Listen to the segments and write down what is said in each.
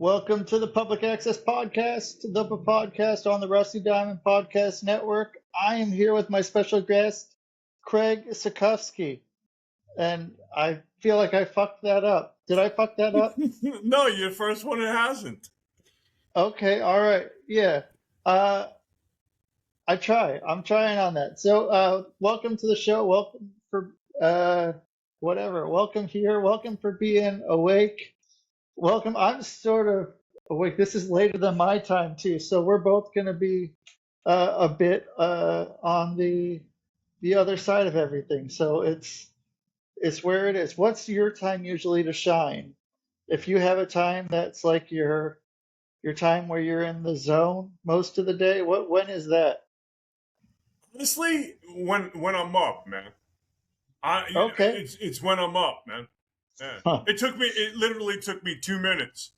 Welcome to the Public Access Podcast, the podcast on the Rusty Diamond Podcast Network. I am here with my special guest, Craig Sotkovsky, and I feel like I fucked that up. Did I fuck that up? No, you're the first one that hasn't. Okay, all right, yeah. I'm trying on that. So, welcome to the show. Welcome for whatever. Welcome here. Welcome for being awake. Welcome. I'm sort of awake. This is later than my time too, so we're both going to be a bit on the other side of everything. So it's where it is. What's your time usually to shine? If you have a time that's like your time where you're in the zone most of the day, when is that? Honestly, when I'm up, man. Okay. It's when I'm up, man. Yeah. Huh. It literally took me 2 minutes.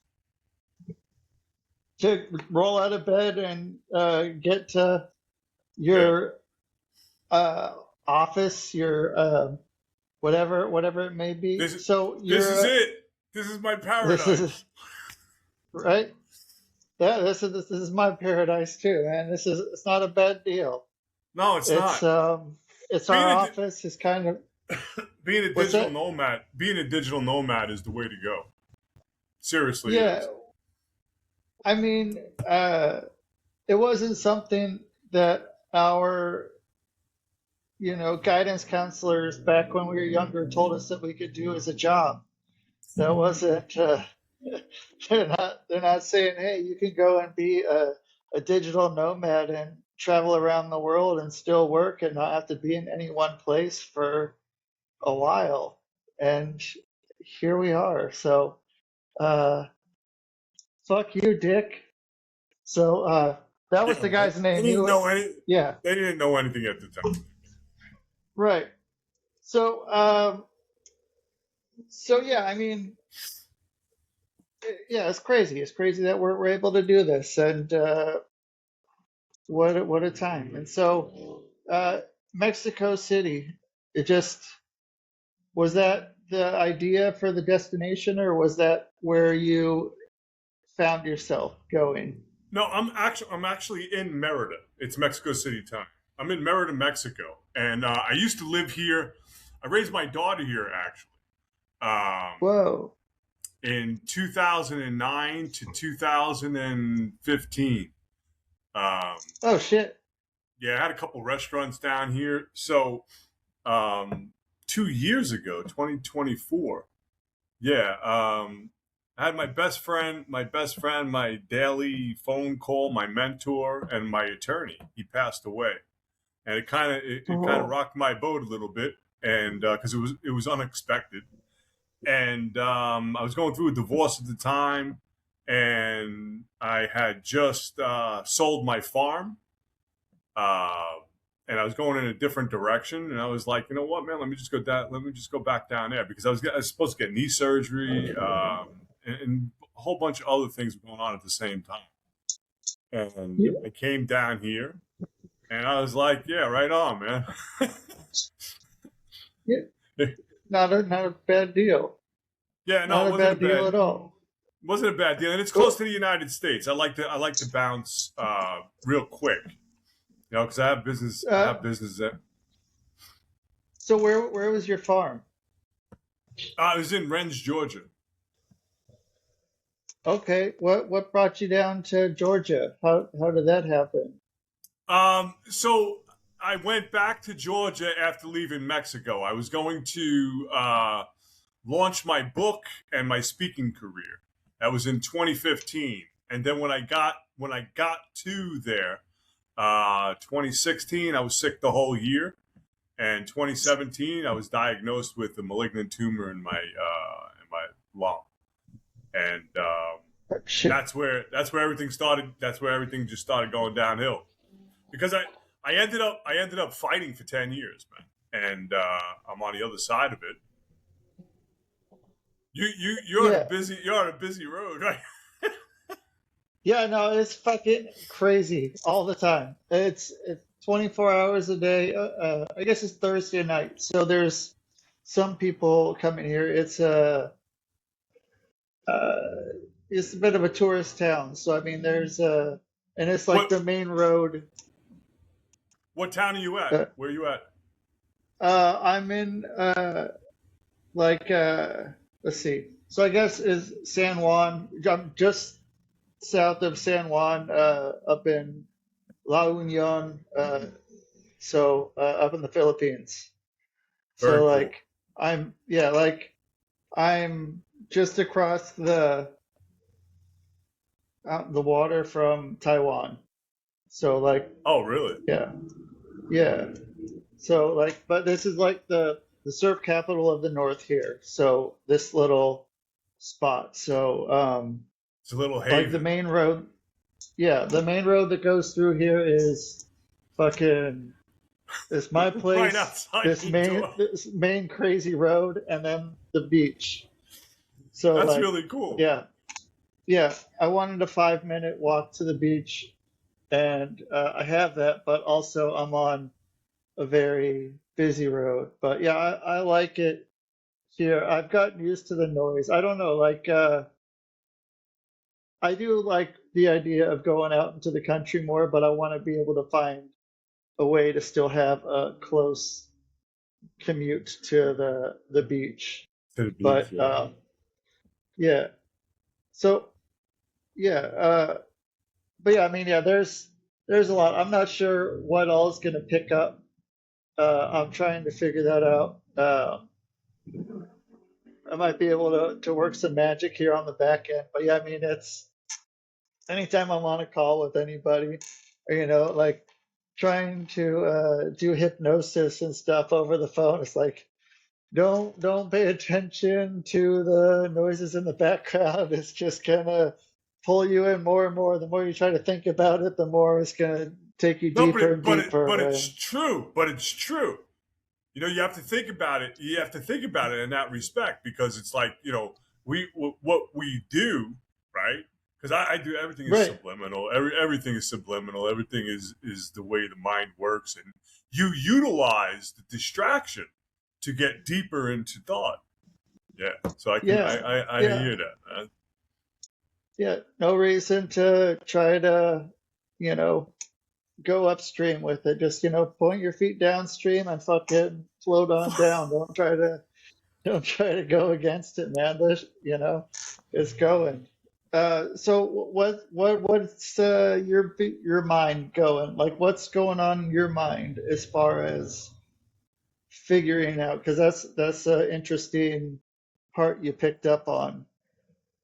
To roll out of bed and get to your office, your whatever it may be. This is it. This is my paradise. This is right. Yeah, this is my paradise too, man. It's not a bad deal. No, it's not. It's our office. It's kind of being a digital nomad. Being a digital nomad is the way to go. Seriously. Yeah. I mean, it wasn't something that our, guidance counselors back when we were younger told us that we could do as a job. That wasn't. They're not saying, hey, you can go and be a digital nomad and travel around the world and still work and not have to be in any one place for a while. And here we are. So, fuck you, Dick. So that was the guy's name. They didn't know Yeah. They didn't know anything at the time. Right. So, yeah, I mean, yeah, it's crazy. It's crazy that we're able to do this, and what a time. And so, Mexico City. Was that the idea for the destination, or was that where you found yourself going? No, I'm actually in Merida. It's Mexico City time. I'm in Merida, Mexico, and I used to live here. I raised my daughter here, actually. Whoa. In 2009 to 2015. Oh shit. Yeah, I had a couple restaurants down here. So 2 years ago, 2024. Yeah, I had my best friend, my daily phone call, my mentor, and my attorney. He passed away, and it kind of rocked my boat a little bit, and because it was unexpected, and I was going through a divorce at the time, and I had just sold my farm, and I was going in a different direction, and I was like, you know what, man, let me just go back down there, because I was supposed to get knee surgery. And a whole bunch of other things were going on at the same time. And I came down here, and I was like, yeah, right on, man. Yeah. Not a bad deal. Yeah, no, not a bad deal at all. It wasn't a bad deal, and it's close to the United States. I like to bounce real quick, because I have business. I have business there. So where was your farm? I was in Rennes, Georgia. Okay, what brought you down to Georgia? How did that happen? So I went back to Georgia after leaving Mexico. I was going to launch my book and my speaking career. That was in 2015, and then when I got to there, 2016, I was sick the whole year, and 2017, I was diagnosed with a malignant tumor in my lung. And that's where everything started. That's where everything just started going downhill, because I ended up fighting for 10 years, man, and I'm on the other side of it. You're on a busy road, right? Yeah, no, it's fucking crazy all the time. It's 24 hours a day. I guess it's Thursday night, so there's some people coming here. It's it's a bit of a tourist town. So I mean, and it's like What the main road. what town are you at? Uh, Where are you at? I'm in like let's see. So I guess is San Juan. I'm just south of San Juan, up in La Union, up in the Philippines. Very So cool. like I'm just across the out in the water from Taiwan. So like Oh, really? yeah, yeah. So like, but this is like the surf capital of the north here. So this little spot. So It's a little like the haven. main road, yeah, the main road that goes through here is fucking it's my Right place, outside your door. this main crazy road, and then the beach. So That's like, really cool. yeah, yeah. I wanted a 5 minute walk to the beach, and I have that, but also I'm on a very busy road. But yeah, I like it here. I've gotten used to the noise. I don't know, like I do like the idea of going out into the country more, but I want to be able to find a way to still have a close commute to the beach. To the beach, But yeah. yeah, so yeah, but yeah, I mean, yeah, there's a lot. I'm not sure what all is going to pick up. I'm trying to figure that out. I might be able to work some magic here on the back end. But yeah, I mean, it's anytime I'm on a call with anybody, like trying to do hypnosis and stuff over the phone, it's like don't pay attention to the noises in the background. It's just gonna pull you in more and more. The more you try to think about it, the more it's gonna take you No, deeper and but deeper. it's And true. But it's true. You know, you have to think about it. You have to think about it in that respect because it's like what we do, right? Because I do everything is right, subliminal. Everything is subliminal. Everything is the way the mind works, and you utilize the distraction to get deeper into thought. Yeah, so yeah, I yeah, hear that, man. yeah. No reason to try to, you know, go upstream with it. Just, point your feet downstream and fucking float on down. Don't try to go against it, man. It's going. So what's your mind going? Like, what's going on in your mind as far as figuring out? Because that's an interesting part you picked up on.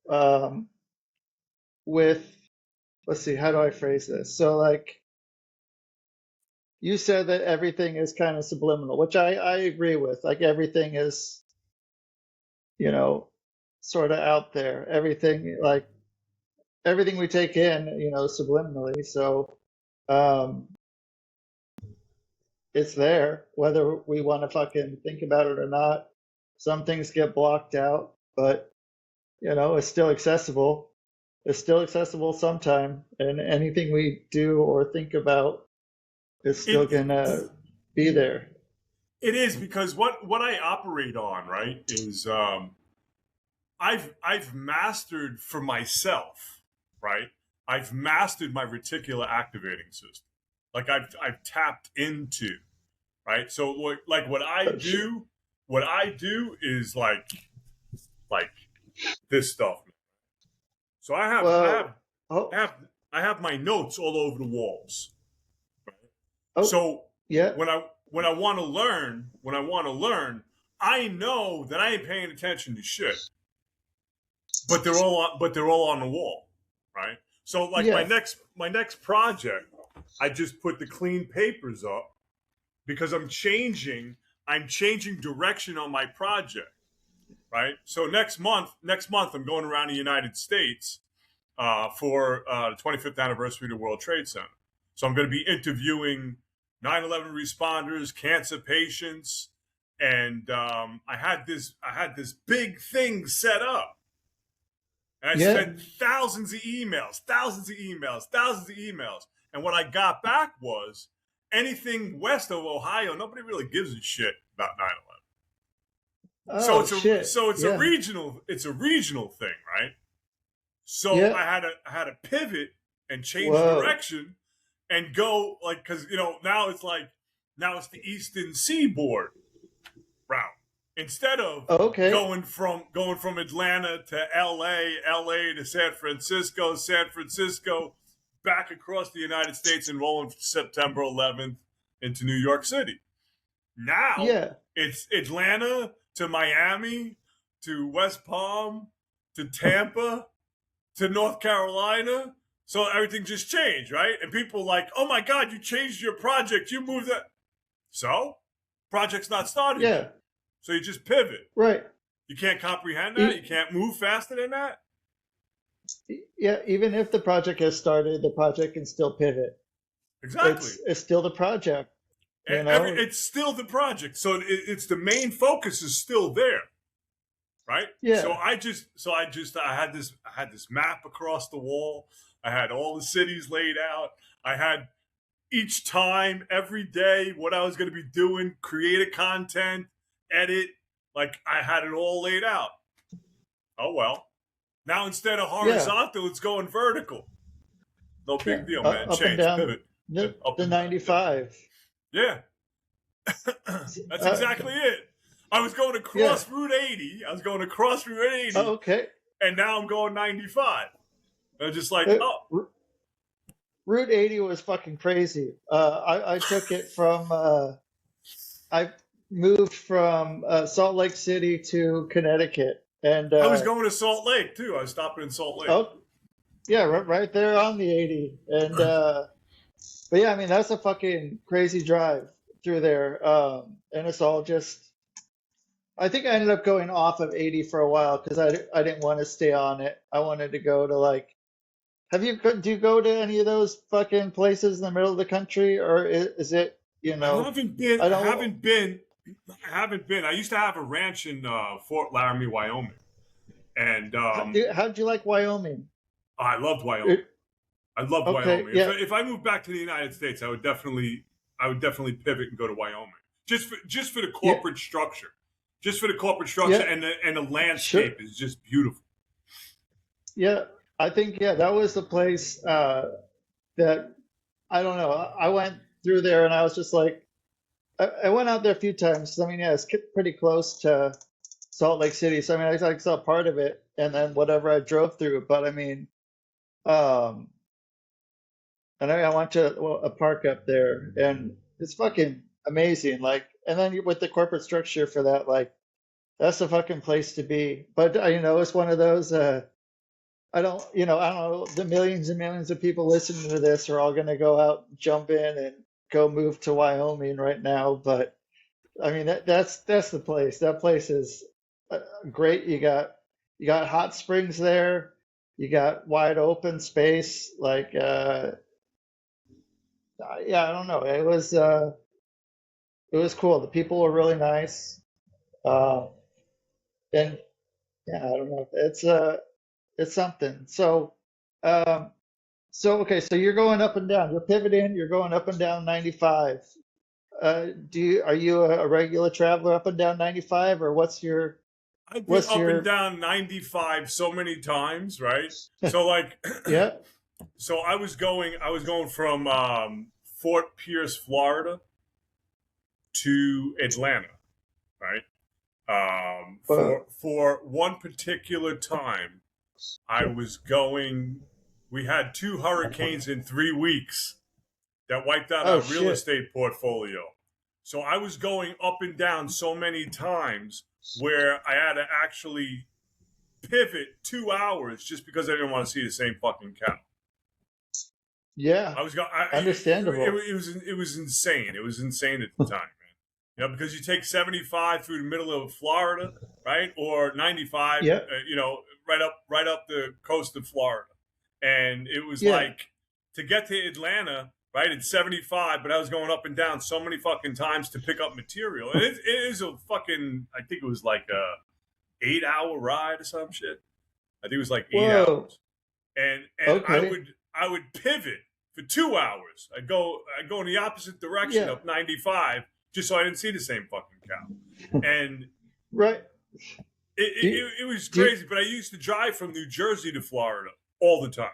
Um, with let's see, how do I phrase this? So like you said that everything is kind of subliminal, which I agree with. Like everything is, you know, sort of out there. Everything we take in, subliminally. So um, it's there, whether we want to fucking think about it or not. Some things get blocked out, but it's still accessible. It's still accessible sometime, and anything we do or think about is still It gonna be there. it is because what I operate on, right, is I've mastered for myself, right? I've mastered my reticular activating system. Like I've tapped into, right? So like Oh, shit. what I do is like this stuff. So Well, oh, I have my notes all over the walls. oh, So yeah, when I want to learn, I know that I ain't paying attention to shit. But they're all on the wall, right? So like yeah, my next project, I just put the clean papers up because I'm changing direction on my project, right? So next month I'm going around the United States for the 25th anniversary of the World Trade Center. So I'm going to be interviewing 9/11 responders, cancer patients, and I had this big thing set up. And I yeah. sent thousands of emails, thousands of emails, thousands of emails. And what I got back was anything west of Ohio, nobody really gives a shit about 9/11. Oh, shit. So Yeah, it's a regional thing, right? So Yeah. I had to pivot and change Whoa. direction and go like, because now it's the Eastern Seaboard route instead of Okay. going from Atlanta to LA to San Francisco, back across the United States and rolling September 11th into New York City. Now Yeah. it's Atlanta to Miami to West Palm to Tampa to North Carolina. So everything just changed, right? And people like, oh my God, you changed your project. You moved that. So project's not started Yeah. yet. So you just pivot. Right. You can't comprehend that. You can't move faster than that. Yeah. Even if the project has started, the project can still pivot. Exactly. It's still the project. You know? It's still the project. So it's the main focus is still there. Right. Yeah. So I had this map across the wall. I had all the cities laid out. I had each time, every day, what I was going to be doing, create a content, edit. Like I had it all laid out. Oh, well. Now instead of horizontal, it's going vertical. No big deal, man. Up Change, and down pivot. the 95. Yeah. That's exactly it. I was going across Route 80. Oh, okay. And now I'm going 95. I'm just like, Route 80 was fucking crazy. I took it from, I moved from Salt Lake City to Connecticut. And I was going to Salt Lake, too. I was stopping in Salt Lake. Oh, yeah, right there on the 80. And, but yeah, I mean, that's a fucking crazy drive through there. And it's all just, I think I ended up going off of 80 for a while because I didn't want to stay on it. I wanted to go to like, do you go to any of those fucking places in the middle of the country, or is it, I haven't been. I haven't been. I used to have a ranch in Fort Laramie, Wyoming, and how'd you like Wyoming? I loved Wyoming. I loved Wyoming. Yeah. If I moved back to the United States, I would definitely pivot and go to Wyoming just for the corporate structure. Just for the corporate structure and the landscape is just beautiful. Yeah, I think that was the place that I don't know. I went through there and I was just like, I went out there a few times. I mean, it's pretty close to Salt Lake City, so I mean, I saw part of it, and then whatever I drove through. But I mean, and I went to a park up there, and it's fucking amazing. Like, and then with the corporate structure for that, like, that's the fucking place to be. But it's one of those. I don't know. The millions and millions of people listening to this are all going to go out, jump in, and go move to Wyoming right now. But I mean, that's the place. That place is great. You got hot springs there. You got wide open space. Like, I don't know. It was cool. The people were really nice. And I don't know. It's something. So, okay. So you're going up and down. You're pivoting. You're going up and down 95. Are you a regular traveler up and down 95, or what's your? I've been up and down 95 so many times, right? So like, yeah. So I was going from Fort Pierce, Florida, to Atlanta, right? For one particular time, I was going. We had 2 hurricanes in 3 weeks that wiped out our real estate portfolio. So I was going up and down so many times where I had to actually pivot 2 hours just because I didn't want to see the same fucking cow. Yeah, I was going. Understandable. It was insane. It was insane at the time, man. Because you take 75 through the middle of Florida, right, or 95, right up the coast of Florida, and it was like to get to Atlanta. Right, it's 75, but I was going up and down so many fucking times to pick up material. And it is a fucking, I think it was like a 8-hour ride or some shit. I think it was like 8 hours. And I would pivot for 2 hours. I'd go in the opposite direction up 95 just so I didn't see the same fucking cow. And right. it, Do it, it was do crazy. But I used to drive from New Jersey to Florida all the time,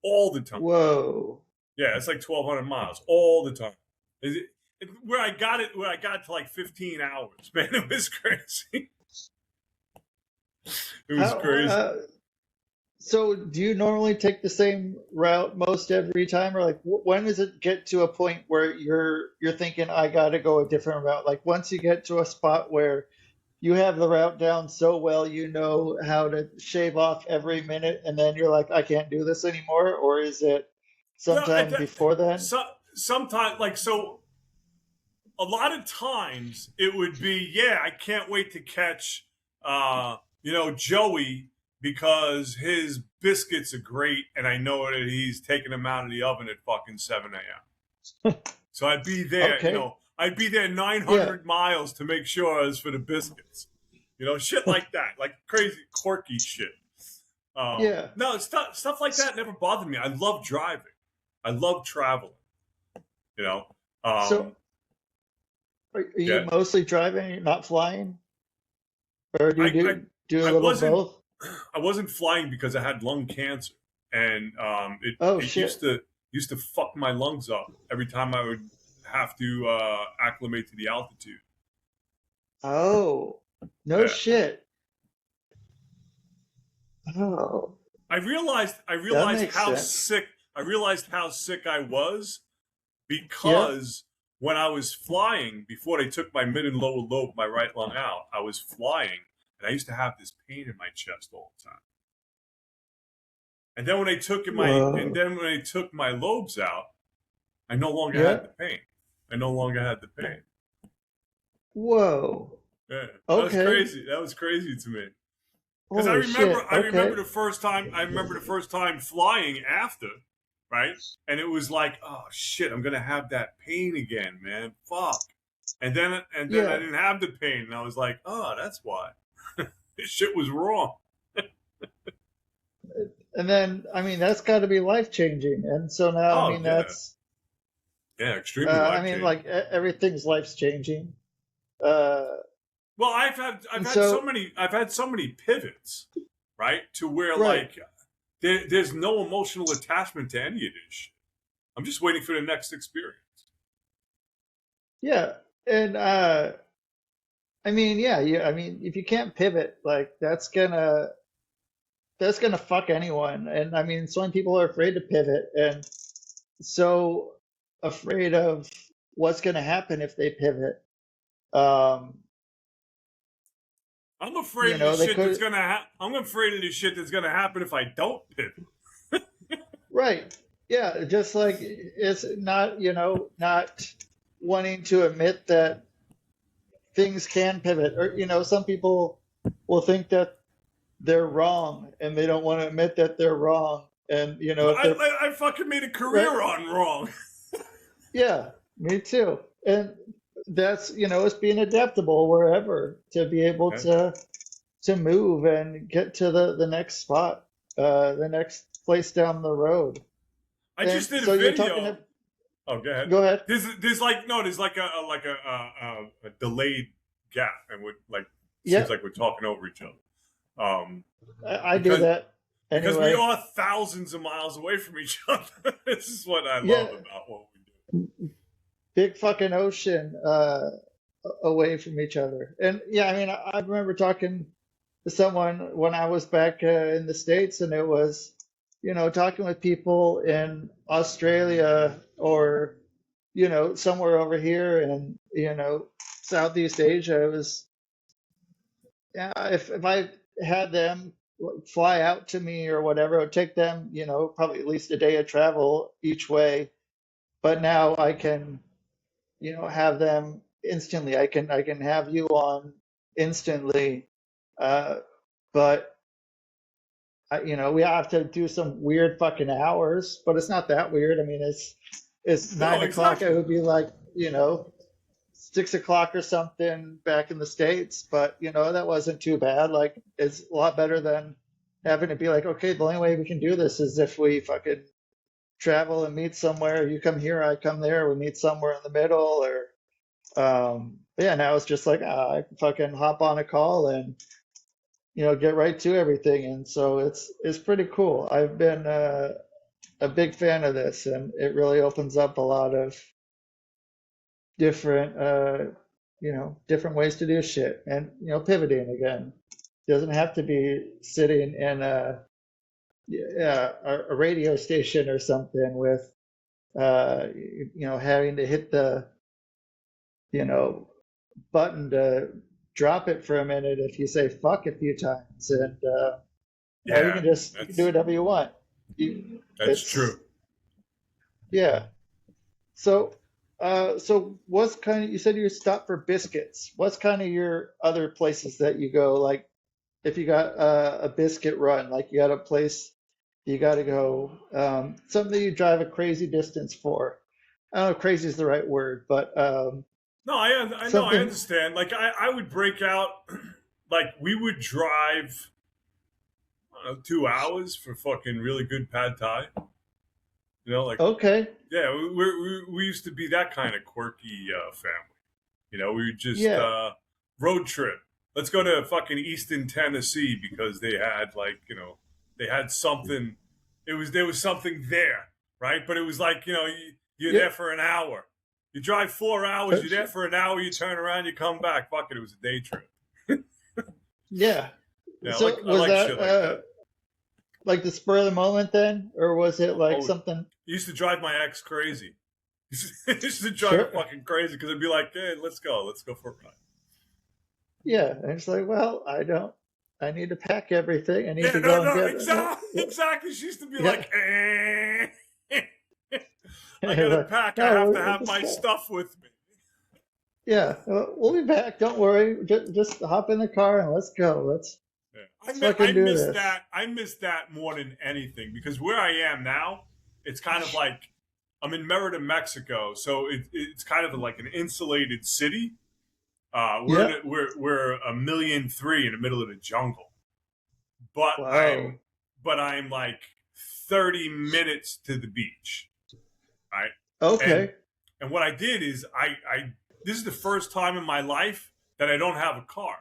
all the time. whoa. Yeah, it's like 1,200 miles all the time. Where I got it to like 15 hours, man. It was crazy. It was How crazy. So do you normally take the same route most every time, or like when does it get to a point where you're thinking I got to go a different route? Like once you get to a spot where you have the route down so well, you know how to shave off every minute, and then you're like, I can't do this anymore, or is it No, sometime before then? sometimes like so. A lot of times it would be, yeah, I can't wait to catch, Joey because his biscuits are great, and I know that he's taking them out of the oven at fucking 7 a.m. So I'd be there, Okay. I'd be there Yeah. 900 miles to make sure I was for the biscuits, shit like that, like crazy quirky shit. Yeah. No, stuff like that never bothered me. I love driving. I love traveling. You know, So um, are you yeah. mostly driving, you're not flying, or do you I, I do a I little wasn't both? I wasn't flying because I had lung cancer, and Oh it shit. used to fuck my lungs up every time I would have to acclimate to the altitude. Oh, no Yeah, shit. Oh, I that realized makes how sense. sick I was Yep. because when I was flying before they took my mid and lower lobe, my right lung out, I was flying and I used to have this pain in my chest all the time. And Whoa. then when they took my lobes out, I no longer had Yeah. the pain. I no longer had the pain. Whoa. Yeah, that was Okay. crazy. That was crazy to me because Holy shit. I remember Okay. the first time. I remember the first time flying after, right? And it was like, oh shit, I'm gonna have that pain again, man. Fuck. And then I Yeah. didn't have the pain, and I was like, oh, that's why. This shit was wrong. And then, I mean, that's got to be life changing. And so now, I Oh mean, yeah, that's, yeah, extremely I life mean, changing. like everything's life changing. Uh, Well, and so, I've had so many pivots, right? To where right. like there's no emotional attachment to any of this shit. I'm just waiting for the next experience. Yeah. And, I mean, yeah, I mean, if you can't pivot, like that's gonna fuck anyone. And I mean, so many people are afraid to pivot and so afraid of what's gonna happen if they pivot. Um, I'm afraid of the they shit that's could, gonna I'm afraid of the shit that's gonna happen if I don't pivot. right. Yeah, just like it's not, not wanting to admit that things can pivot. Or, some people will think that they're wrong and they don't want to admit that they're wrong. And, if they're I fucking made a right. career on wrong. Yeah, me too. And that's, it's being adaptable wherever to be able Okay. to move and get to the next spot, the next place down the road. I And just did a so you're talking video. to, Oh, go ahead. go ahead. There's like no, there's like a delayed gap, and we're like seems Yeah, like we're talking over each other. I do Because that we anyway. are thousands of miles away from each other. This is what I Yeah, love about what we do. big fucking ocean away from each other. And yeah, I mean, I remember talking to someone when I was back in the States, and it was, talking with people in Australia or, somewhere over here in, Southeast Asia. It was, yeah, if I had them fly out to me or whatever, it would take them, probably at least a day of travel each way. But now I can, have them instantly. I can have you on instantly. Uh, but we have to do some weird fucking hours, but it's not that weird. I mean, it's No, 9 o'clock. It exactly. would be like, 6 o'clock or something back in the States, but that wasn't too bad. Like, it's a lot better than having to be like, okay, the only way we can do this is if we fucking travel and meet somewhere. You come here, I come there. We meet somewhere in the middle, or yeah. Now it's just like I fucking hop on a call and get right to everything. And so it's pretty cool. I've been a big fan of this, and it really opens up a lot of different different ways to do shit, and pivoting again. Doesn't have to be sitting in a radio station or something with having to hit the you know button to drop it for a minute if you say fuck a few times, and you Yeah, can you can do that's whatever you want. that's It's true. yeah. So what's kind of, you said you stopped for biscuits. What's kind of your other places that you go? Like if you got a biscuit run, like you got a place you got to go, something you drive a crazy distance for. I don't know if crazy is the right word, but No, I know, I something. understand. Like I would break out, like we would drive, I don't know, 2 hours for fucking really good pad thai. Like Okay, yeah, we used to be that kind of quirky family. We would just yeah, road trip. Let's go to fucking Easton, Tennessee because they had they had something. There was something there, right? But it was like you're yeah, there for an hour. You drive 4 hours. You're there for an hour. You turn around. You come back. Fuck it. It was a day trip. yeah. Yeah, So I was like that shit like that. like the spur of the moment then, or was it like Oh, it something? used to drive my ex crazy. It used to drive her Sure. fucking crazy because I'd be like, "Hey, let's go for a ride." Yeah, and it's like, well, I need to pack everything. I need Yeah, to no, go and no, get it. exactly, exactly. She used to be Yeah, like, I yeah. got to Like, pack. I no, have to we'll have just my go. stuff with me. Yeah, we'll be back. Don't worry. Just hop in the car and let's go. Yeah. Let's fucking do miss this. that. I miss that more than anything because where I am now, it's kind of like I'm in Merida, Mexico, so it's kind of like an insulated city. Yep. We're 1,000,003 in the middle of the jungle, but Wow. I'm like 30 minutes to the beach, right? And Okay. what I did is I this is the first time in my life that I don't have a car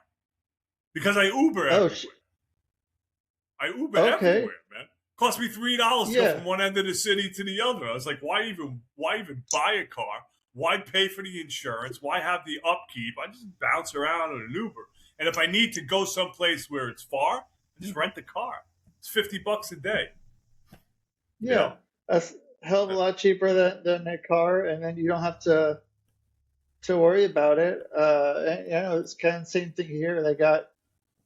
because I Uber Oh, everywhere. I Uber okay. everywhere, man. Cost me $3 to go Yeah. from one end of the city to the other. I was like, why even buy a car? Why pay for the insurance? Why have the upkeep? I just bounce around on an Uber. And if I need to go someplace where it's far, I just rent the car. It's $50 a day. You Yeah. know? That's a hell of a lot cheaper than a car, and then you don't have to worry about it. And, it's kind of the same thing here. They got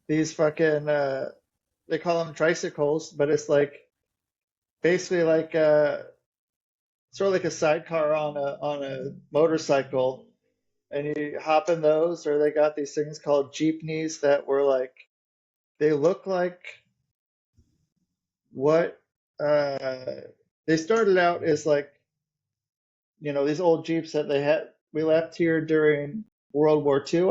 these fucking they call them tricycles, but it's like basically like sort of like a sidecar on a motorcycle, and you hop in those, or they got these things called jeepneys that were like they look like what uh they started out as like these old jeeps that we left here during World War II,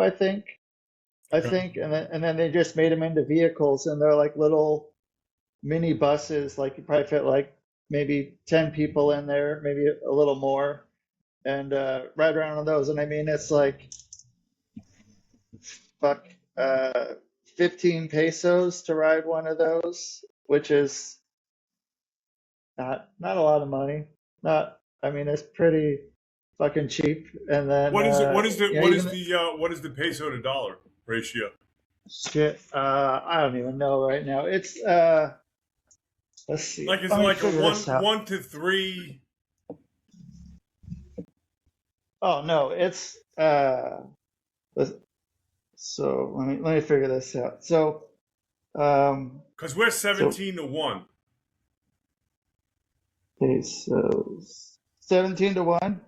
Okay. and then they just made them into vehicles, and they're like little mini buses, like you probably fit like maybe 10 people in there, maybe a little more, and ride around on those. And I mean, it's like fuck, uh, 15 pesos to ride one of those, which is not a lot of money. Not, I mean, it's pretty fucking cheap. And then What is it? even What is the peso to dollar ratio? shit, I don't even know right now. It's let's see. Like, is Let it me like a figure this out. 1 to 3? Oh no, it's let's- so let me figure this out. Um Because we're so 17 to 1. pesos 17 to 1.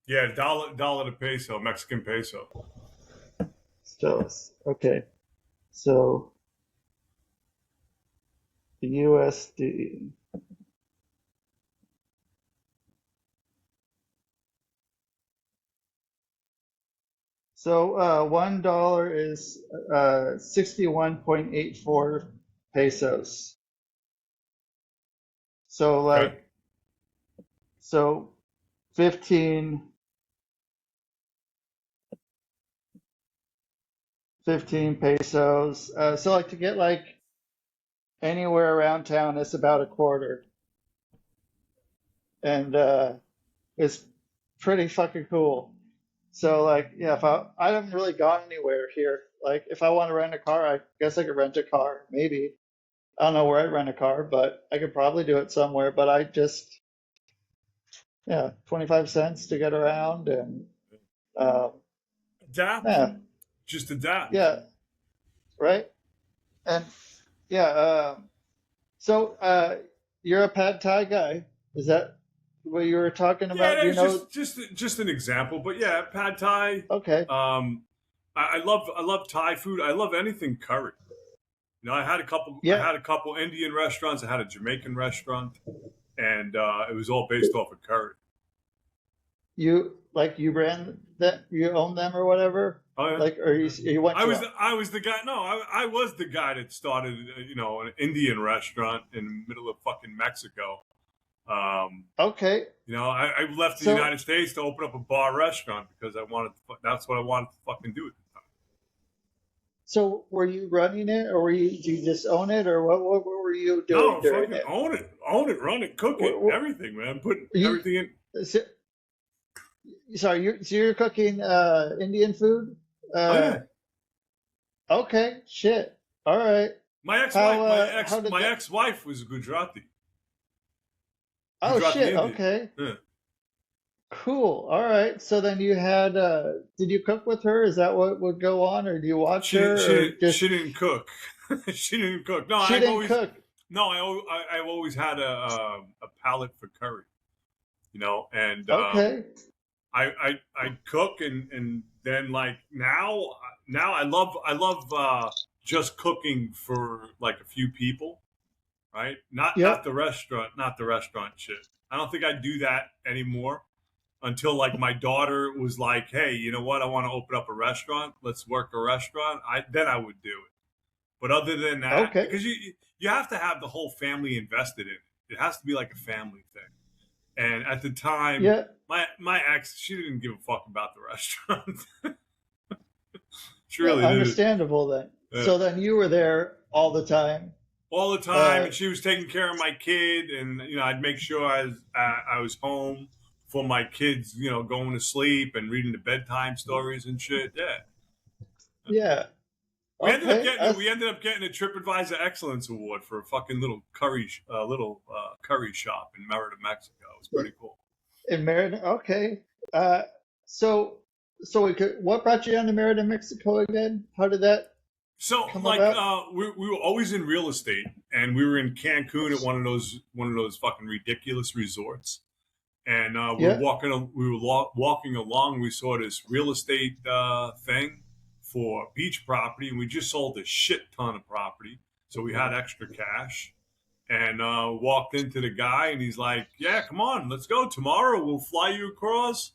Yeah, dollar to peso, Mexican peso. So okay. So the USD. So $1 is 61.84 pesos. So Okay. like so 15 15 pesos. So like to get like anywhere around town, it's about a quarter, and it's pretty fucking cool. So like, yeah, if I haven't really gone anywhere here. Like, if I want to rent a car, I guess I could rent a car. Maybe I don't know where I'd rent a car, but I could probably do it somewhere. But I just, yeah, 25 cents to get around, and um, Adapt. yeah, Just adapt. yeah, right. And yeah, so you're a pad thai guy. Is that what you were talking about? Yeah, Do you it's know? just an example, but yeah, pad thai. Okay. I love Thai food. I love anything curry. You know, I Yeah, had a couple Indian restaurants. I had a Jamaican restaurant, and it was all based off of curry. you ran that, you own them or whatever, Oh yeah. like, or you went to a, I was the guy. No, I was the guy that started, an Indian restaurant in the middle of fucking Mexico. okay. I left the So United States to open up a bar restaurant because that's what I wanted to fucking do at the time. so were you running it, or do you just own it, or what were you doing No, during fucking it? own it, run it, cook it, Were everything, man. Put you, everything in. so, sorry, you're cooking Indian food? Oh Uh, yeah. okay, shit. All right. My How ex-wife, how did my that? ex-wife was Gujarati. Oh Gujarati shit. Indian. Okay. Yeah. Cool. All right. So then you had did you cook with her? Is that what would go on, or do you watch her, or She just didn't cook. She didn't cook. No, she didn't cook? I've always had a palate for curry. And Okay. I cook, and then like now I love just cooking for like a few people, right? Yep. Not the restaurant shit. I don't think I do that anymore until like my daughter was like, "Hey, you know what? I want to open up a restaurant. Let's work a restaurant." I would do it. But other than that, Okay. because you have to have the whole family invested in it. It has to be like a family thing. And at the time, Yeah. my ex, she didn't give a fuck about the restaurant. She Yeah. really did. Understandable then. Yeah. So then you were there all the time. All the time, Uh, and she was taking care of my kid, and I'd make sure I was home for my kids, going to sleep and reading the bedtime stories and shit. Yeah. yeah. Okay. We ended up getting a TripAdvisor Excellence Award for a fucking little curry shop in Merida, Mexico. It was pretty cool. In Merida. Okay. Uh, so what brought you down to Merida, Mexico again? How did that So, come like, about? we were always in real estate, and we were in Cancun at one of those fucking ridiculous resorts. And Yeah. we were walking along. We saw this real estate thing for beach property, and we just sold a shit ton of property, so we had extra cash. And walked into the guy, and he's like, "Yeah, come on, let's go tomorrow. We'll fly you across.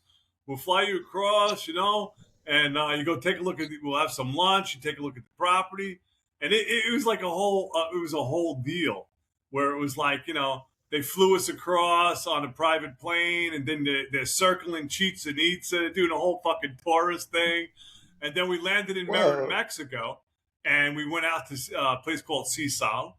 We'll fly you across, and you go take a look at. We'll have some lunch. You take a look at the property, and it was like a whole. It was a whole deal where it was like, they flew us across on a private plane, and then they're circling Chichen Itza, doing a whole fucking tourist thing, and then we landed in Merida, Whoa. Mexico, and we went out to a place called Sisal,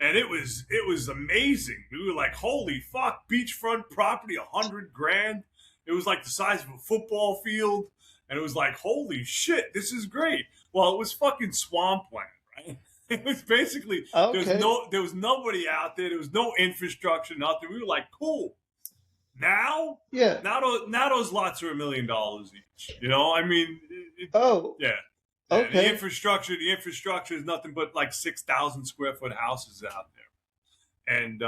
and it was amazing. We were like, holy fuck, beachfront property, $100,000. It was like the size of a football field, and it was like, holy shit, this is great. Well, it was fucking swampland, right? It was basically Okay. there was nobody out there. There was no infrastructure, nothing. We were like, cool. Now, Yeah. now those lots are $1 million each. I mean, Oh. yeah. Yeah, Okay. the infrastructure is nothing but like 6,000 square foot houses out there, and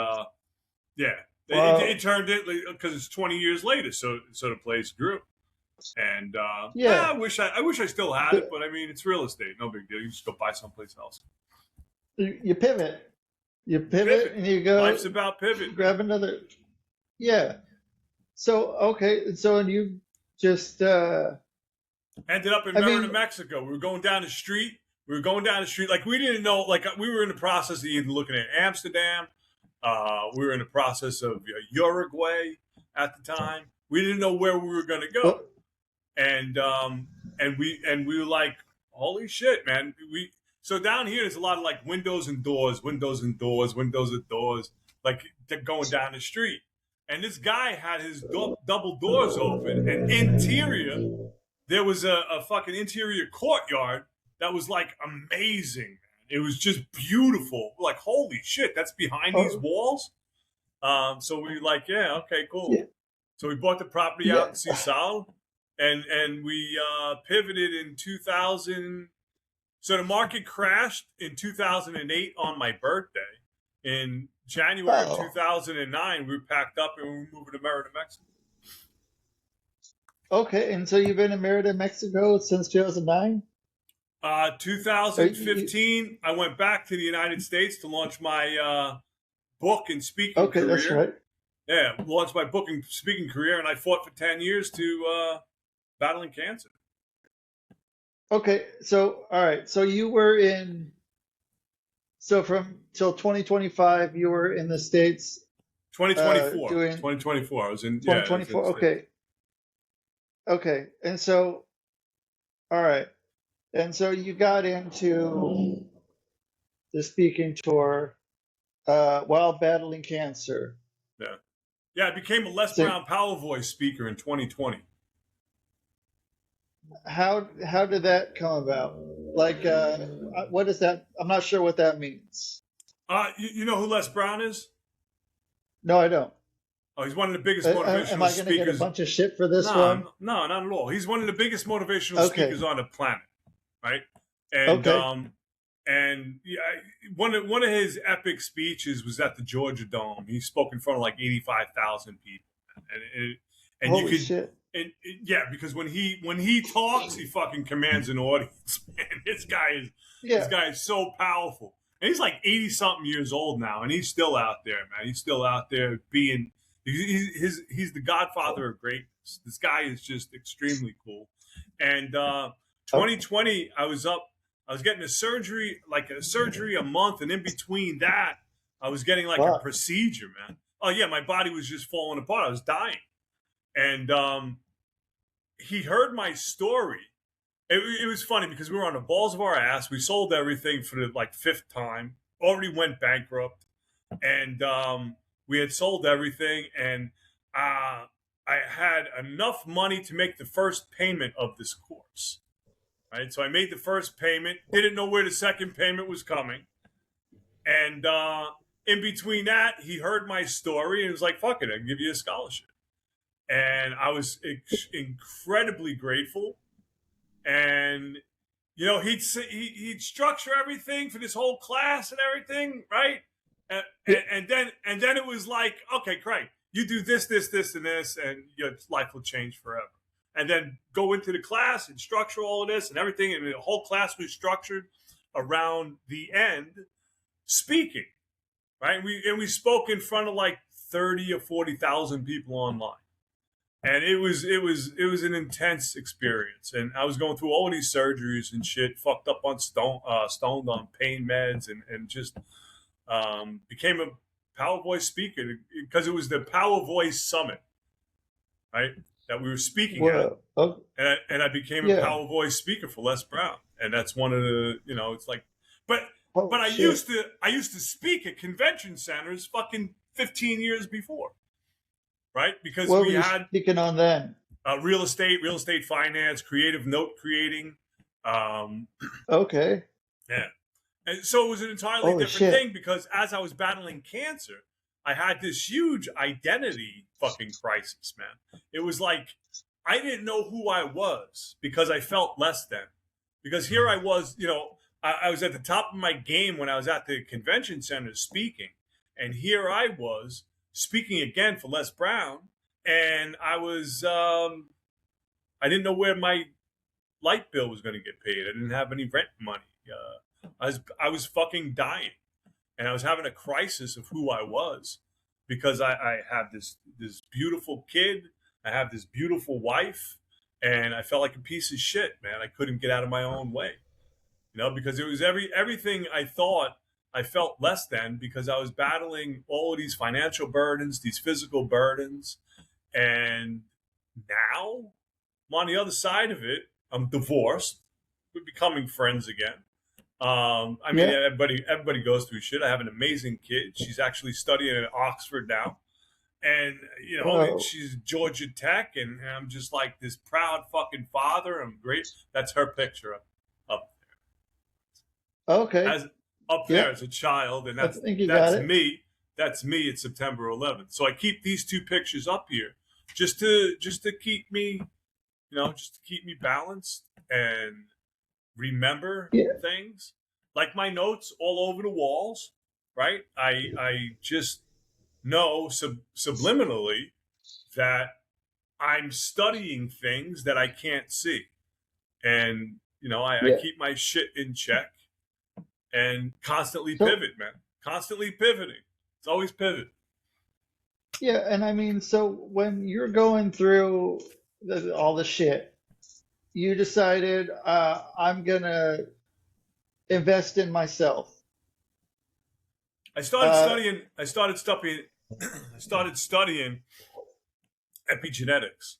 yeah, it Well. turned it because it's 20 years later, so the place grew, and Yeah. I wish I still had it, The- but I mean it's real estate, no big deal. You just go buy someplace else. You pivot. You pivot, Pivot. and you go Life's about pivot. grab another. Yeah. So okay. So and you just. Ended up in I Merida, mean, Mexico. We were going down the street. Like we didn't know. Like we were in the process of either looking at Amsterdam. We were in the process of Uruguay at the time. We didn't know where we were going to go, well, and we were like, holy shit, man. So down here there's a lot of like windows and doors, like they're going down the street. And this guy had his double doors open, and interior there was a fucking interior courtyard that was like amazing. It was just beautiful. Like, holy shit, that's behind these walls. So we like, yeah, okay, cool. Yeah. So we bought the property out in Sisal, and we pivoted in 2000. So the market crashed in 2008 on my birthday. In January of 2009, we packed up and we were moving to Merida, Mexico. Okay, and so you've been in Merida, Mexico since 2009? 2015, I went back to the United States to launch my book and speaking career. Okay, that's right. Yeah, launched my book and speaking career, and I fought for 10 years to battling cancer. Okay, so all right, so you were in, so from till 2025, you were in the States. 2024. Doing 2024. I was in 2024. Yeah, okay. Okay, and so, all right, and so you got into the speaking tour while battling cancer. Yeah, yeah. I became a Les Brown Power Voice speaker in 2020. How did that come about? Like, what is that? I'm not sure what that means. You know who Les Brown is? No, I don't. Oh, he's one of the biggest motivational speakers. Am I going to get a bunch of shit for this one? No, not at all. He's one of the biggest motivational speakers on the planet, right? And and yeah, one of his epic speeches was at the Georgia Dome. He spoke in front of like 85,000 people, and holy you could, shit. And yeah, because when he talks, he fucking commands an audience. Man, this guy is so powerful, and he's like 80 something years old now, and he's still out there, man. He's still out there being. He's the godfather of greatness. This guy is just extremely cool. And 2020, I was getting a surgery a month, and in between that, I was getting like a procedure, man. Oh yeah, my body was just falling apart. I was dying, and he heard my story. It was funny because we were on the balls of our ass. We sold everything for the like fifth time. Already went bankrupt, and we had sold everything, and I had enough money to make the first payment of this course. Right, so I made the first payment. Didn't know where the second payment was coming, and in between that, he heard my story and was like, "Fuck it, I can give you a scholarship." And I was incredibly grateful. And you know, he'd structure everything for this whole class and everything, right? And then it was like, okay, Craig, you do this, and this, and your life will change forever. And then go into the class and structure all of this and everything, and the whole class was structured around the end speaking, right? And we spoke in front of like 30 or 40,000 people online. And it was an intense experience. And I was going through all these surgeries and shit, fucked up on stoned on pain meds, and just became a Power Voice speaker because it was the Power Voice Summit, right? That we were speaking at. And I became a Power Voice speaker for Les Brown. And that's one of the, you know, it's like, but I used to speak at convention centers fucking 15 years before. Right, because what we were had speaking on then real estate finance, creative note creating. Okay. Yeah, and so it was an entirely different thing because as I was battling cancer, I had this huge identity fucking crisis, man. It was like I didn't know who I was because I felt less than. Because here I was, you know, I was at the top of my game when I was at the convention center speaking, and here I was speaking again for Les Brown, and I was I didn't know where my light bill was going to get paid. I didn't have any rent money. I was fucking dying, and I was having a crisis of who I was because I have this beautiful kid, I have this beautiful wife, and I felt like a piece of shit, man. I couldn't get out of my own way, you know, because it was everything I thought. I felt less than because I was battling all of these financial burdens, these physical burdens. And now I'm on the other side of it. I'm divorced. we're becoming friends again. I mean, Yeah. everybody goes through shit. I have an amazing kid. She's actually studying at Oxford now, and and Whoa. she's Georgia Tech, and I'm just like this proud fucking father. I'm great. That's her picture up Okay. as up there Yeah. as a child, and I think you got it. me. That's me at September 11th. So I keep these two pictures up here just to keep me, just to keep me balanced and remember Yeah. things, like my notes all over the walls, right? I just know subliminally that I'm studying things that I can't see, and I Yeah. keep my shit in check and constantly So pivot, man. Constantly pivoting. It's always pivot. yeah, and I mean, so when you're going through all the shit, you decided I'm gonna invest in myself. I started Uh, studying. I started studying. I started studying epigenetics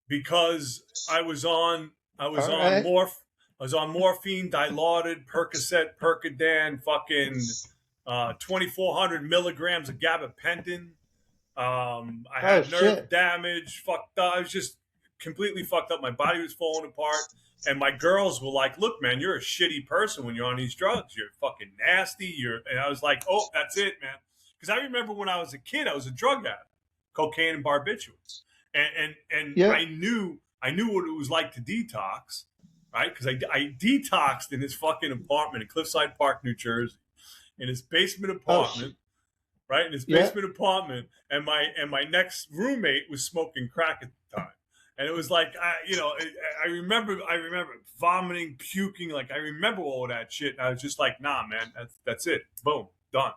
because I was on. I was all on right. morph. I was on morphine, Dilaudid, Percocet, Percodan, fucking 2,400 milligrams of gabapentin. I Oh had nerve shit. damage. Fucked up. I was just completely fucked up. My body was falling apart. And my girls were like, "Look, man, you're a shitty person when you're on these drugs. You're fucking nasty." And I was like, "Oh, that's it, man." Because I remember when I was a kid, I was a drug addict, cocaine and barbiturates, and Yeah. I knew what it was like to detox, right? Because I detoxed in this fucking apartment in Cliffside Park, New Jersey, in his basement Oh apartment, right? In his yeah. basement apartment, and my next roommate was smoking crack at the time, and it was like I remember vomiting, puking, like I remember all of that shit. And I was just like, nah, man, that's it, boom, done,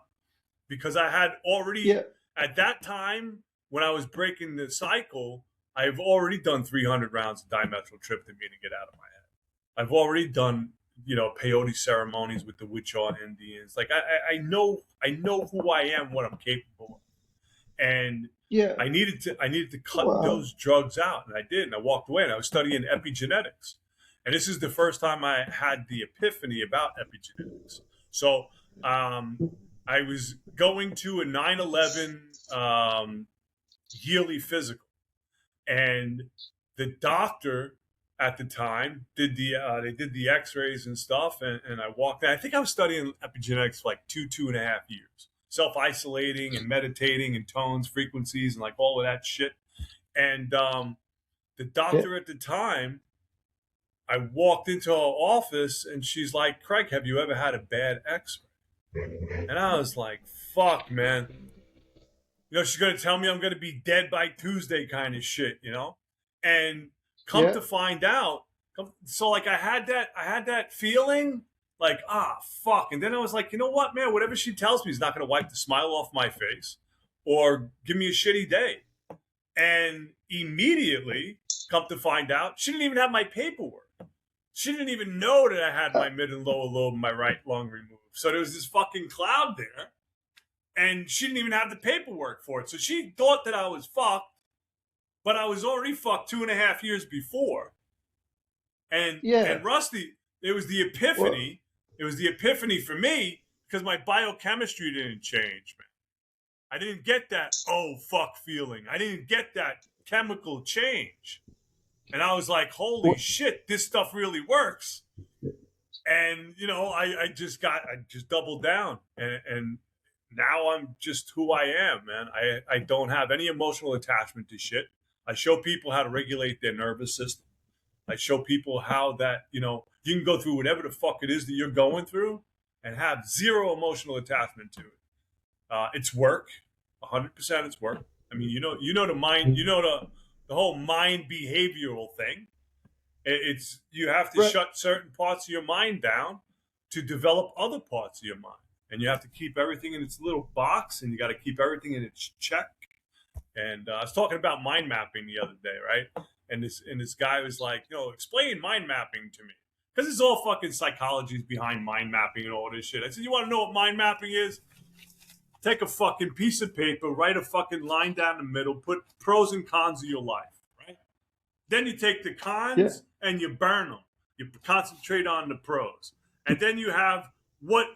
because I had already Yeah. at that time when I was breaking the cycle, I've already done 300 rounds of dimethyltryptamine to get out of my head. I've already done peyote ceremonies with the Wichita Indians. Like I know who I am, what I'm capable of, and Yeah. I needed to cut Well. those drugs out, and I did. And I walked away, and I was studying epigenetics, and this is the first time I had the epiphany about epigenetics. So I was going to a 9/11 yearly physical, and the doctor at the time did they did the X-rays and stuff, and I walked in. I think I was studying epigenetics for like 2.5 years, self-isolating and meditating and tones, frequencies, and like all of that shit. And the Yeah. doctor at the time, I walked into her office, and she's like, "Craig, have you ever had a bad X-ray?" And I was like, "Fuck, man." She's going to tell me I'm going to be dead by Tuesday kind of shit. And come Yeah. to find out, so like I had that feeling like, fuck. And then I was like, you know what, man, whatever she tells me is not going to wipe the smile off my face or give me a shitty day. And immediately, come to find out, she didn't even have my paperwork. She didn't even know that I had Uh, my mid and lower lobe and my right lung removed. So there was this fucking cloud there, and she didn't even have the paperwork for it. So she thought that I was fucked, but I was already fucked 2.5 years before. And yeah. Rusty, it was the Well. epiphany. It was the epiphany for me because my biochemistry didn't change, man. I didn't get that oh fuck feeling. I didn't get that chemical change. And I was like, holy Well. shit, this stuff really works. And I just doubled down, and now I'm just who I am, man. I don't have any emotional attachment to shit. I show people how to regulate their nervous system. I show people how that, you can go through whatever the fuck it is that you're going through and have zero emotional attachment to it. It's work, 100% it's work. I mean, the mind, the whole mind behavioral thing. It's you have to Right. shut certain parts of your mind down to develop other parts of your mind, and you have to keep everything in its little box, and you got to keep everything in its check. And I was talking about mind mapping the other day, right? And this guy was like, explain mind mapping to me, because it's all fucking psychologies behind mind mapping and all this shit. I said, you want to know what mind mapping is? Take a fucking piece of paper, write a fucking line down the middle, put pros and cons of your life, right? Then you take the Yeah. cons and you burn them. You concentrate on the pros. And then you have what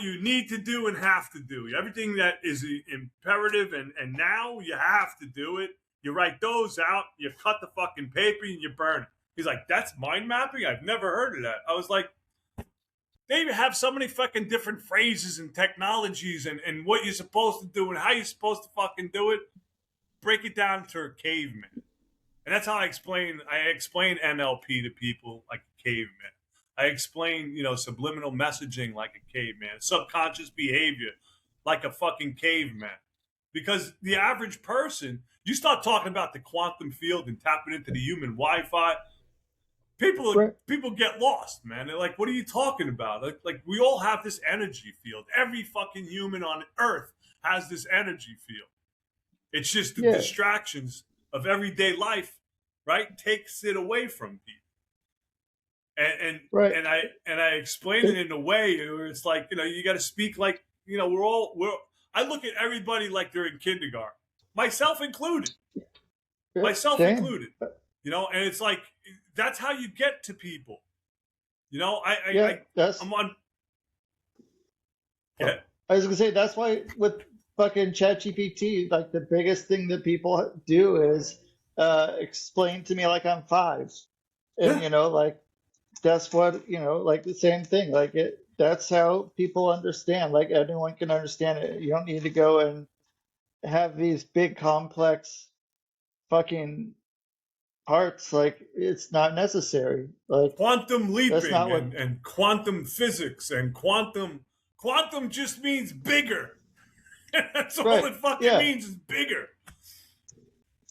you need to do and have to do. Everything that is imperative and now you have to do it. You write those out, you cut the fucking paper, and you burn it. He's like, that's mind mapping? I've never heard of that. I was like, they have so many fucking different phrases and technologies and what you're supposed to do and how you're supposed to fucking do it. Break it down to a caveman. And that's how I explain NLP to people like a caveman. I explain, subliminal messaging like a caveman, subconscious behavior like a fucking caveman. Because the average person, you start talking about the quantum field and tapping into the human Wi-Fi, people get lost, man. They're like, what are you talking about? Like we all have this energy field. Every fucking human on Earth has this energy field. It's just the distractions of everyday life, right, takes it away from people. And I explain it in a way where it's like, you got to speak like, I look at everybody like they're in kindergarten, myself included, and it's like, that's how you get to people. I was gonna say, that's why with fucking ChatGPT, like the biggest thing that people do is explain to me like I'm 5, and like that's what like the same thing. Like that's how people understand. Like anyone can understand it. You don't need to go and have these big complex fucking parts. Like it's not necessary. Like quantum leaping and quantum physics and quantum just means bigger. That's all it fucking means is bigger.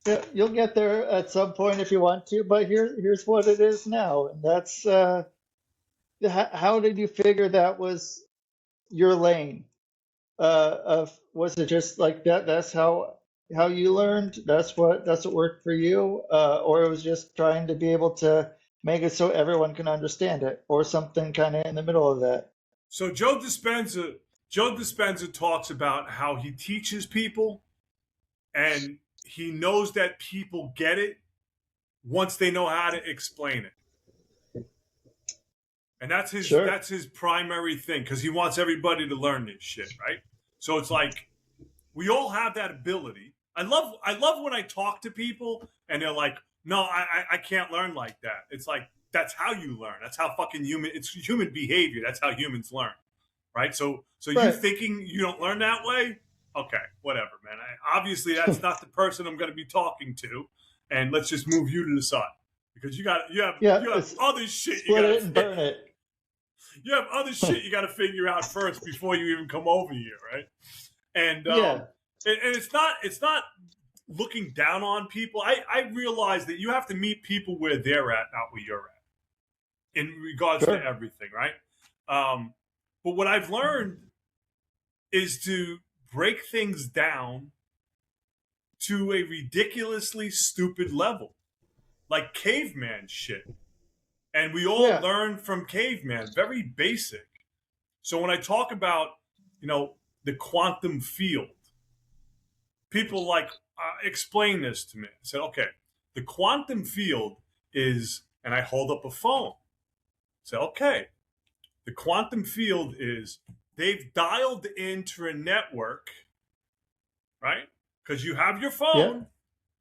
Yeah, you'll get there at some point if you want to, but here's what it is now, and that's how did you figure that was your lane? Was it just like that? That's how you learned? That's what worked for you, or it was just trying to be able to make it so everyone can understand it, or something kind of in the middle of that? So Joe Dispenza talks about how he teaches people, and he knows that people get it once they know how to explain it. And that's his primary thing, because he wants everybody to learn this shit, right? So it's like we all have that ability. I love when I talk to people and they're like, no, I can't learn like that. It's like, that's how you learn. That's how fucking it's human behavior. That's how humans learn. Right? So you thinking you don't learn that way? Okay, whatever, man. Obviously, that's not the person I'm going to be talking to, and let's just move you to the side because you have other shit. Split it and burn it. You have other shit you got to figure out first before you even come over here, right? And and it's not looking down on people. I realize that you have to meet people where they're at, not where you're at, in regards to everything, right? But what I've learned is to break things down to a ridiculously stupid level, like caveman shit. And we all learn from caveman, very basic. So when I talk about, the quantum field, people like, explain this to me. I said, okay, the quantum field is, and I hold up a phone. I said, okay, the quantum field is, they've dialed into a network, right? Because you have your phone.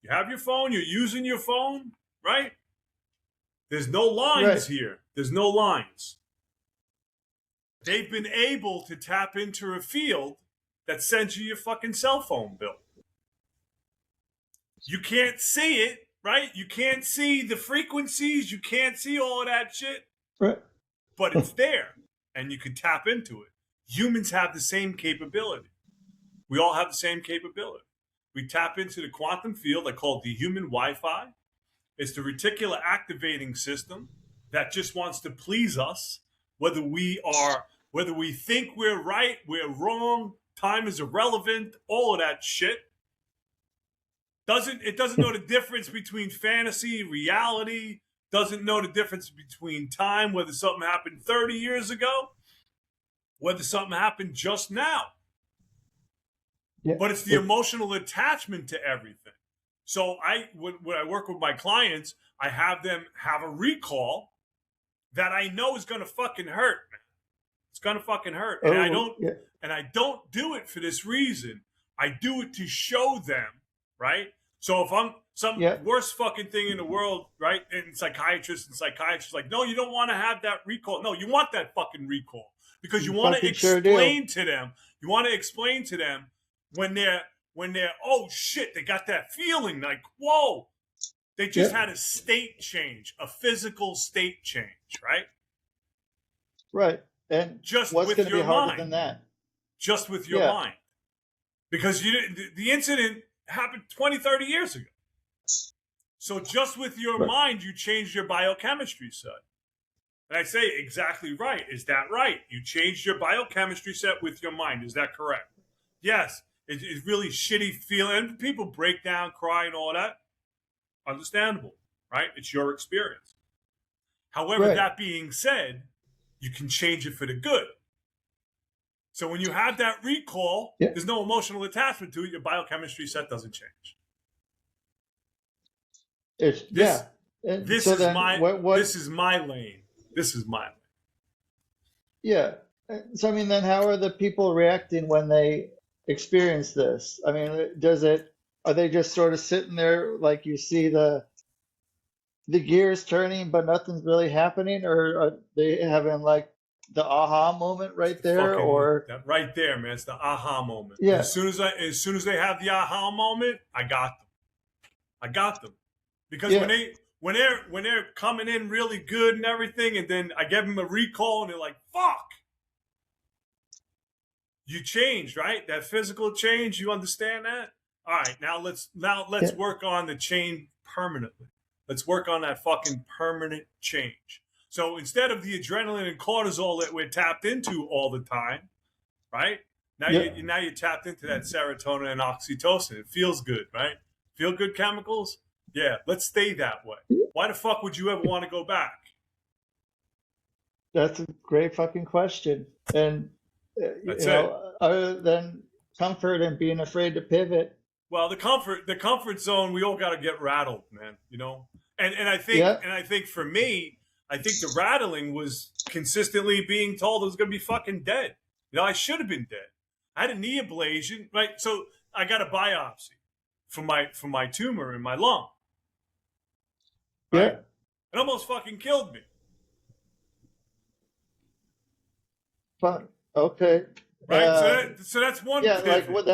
You have your phone. You're using your phone, right? There's no lines here. There's no lines. They've been able to tap into a field that sends you your fucking cell phone bill. You can't see it, right? You can't see the frequencies. You can't see all of that shit. Right. But it's there, and you can tap into it. Humans have the same capability. We all have the same capability. We tap into the quantum field. I call it the human Wi-Fi. It's the reticular activating system that just wants to please us, whether we think we're right, we're wrong, time is irrelevant, all of that shit. It doesn't know the difference between fantasy, reality, doesn't know the difference between time, whether something happened 30 years ago, whether something happened just now. But it's the emotional attachment to everything. So when I work with my clients, I have them have a recall that I know is going to fucking hurt, man. It's going to fucking hurt. Oh, And I don't do it for this reason. I do it to show them, right? So if I'm some worst fucking thing in the world, right? And psychiatrists like, no, you don't want to have that recall. No, you want that fucking recall because you want to explain to them. You want to explain to them when they're, oh shit, they got that feeling like, whoa, they just had a state change, a physical state change, right? Right. And just what's with going to be your harder mind. than that? Just with your mind. Because the incident happened 20, 30 years ago. So just with your mind, you changed your biochemistry set. And I say exactly right. Is that right? You changed your biochemistry set with your mind. Is that correct? Yes. It's really shitty feeling. People break down, cry, and all that. Understandable, right? It's your experience. However, that being said, you can change it for the good. So when you have that recall, there's no emotional attachment to it. Your biochemistry set doesn't change. This is my lane. This is my lane. Yeah. So I mean, then how are the people reacting when they experience this? I mean, are they just sort of sitting there like you see the gears turning, but nothing's really happening, or are they having like the aha moment right there, or right there, man? It's the aha moment. Yeah. As soon as they have the aha moment, I got them. Because when they're coming in really good and everything, and then I give them a recall, and they're like, "Fuck." You changed, right? That physical change. You understand that? All right. Now let's work on the change permanently. Let's work on that fucking permanent change. So instead of the adrenaline and cortisol that we're tapped into all the time, right? Now you're tapped into that serotonin and oxytocin. It feels good, right? Feel good chemicals? Yeah, let's stay that way. Why the fuck would you ever want to go back? That's a great fucking question. And other than comfort and being afraid to pivot. Well, the comfort zone, we all got to get rattled, man. And I think for me, I think the rattling was consistently being told I was going to be fucking dead. I should have been dead. I had a knee ablation, right? So I got a biopsy for my tumor in my lung. Right? Yeah. It almost fucking killed me. Fun. Okay. Right. So that's one. Yeah. Pivot.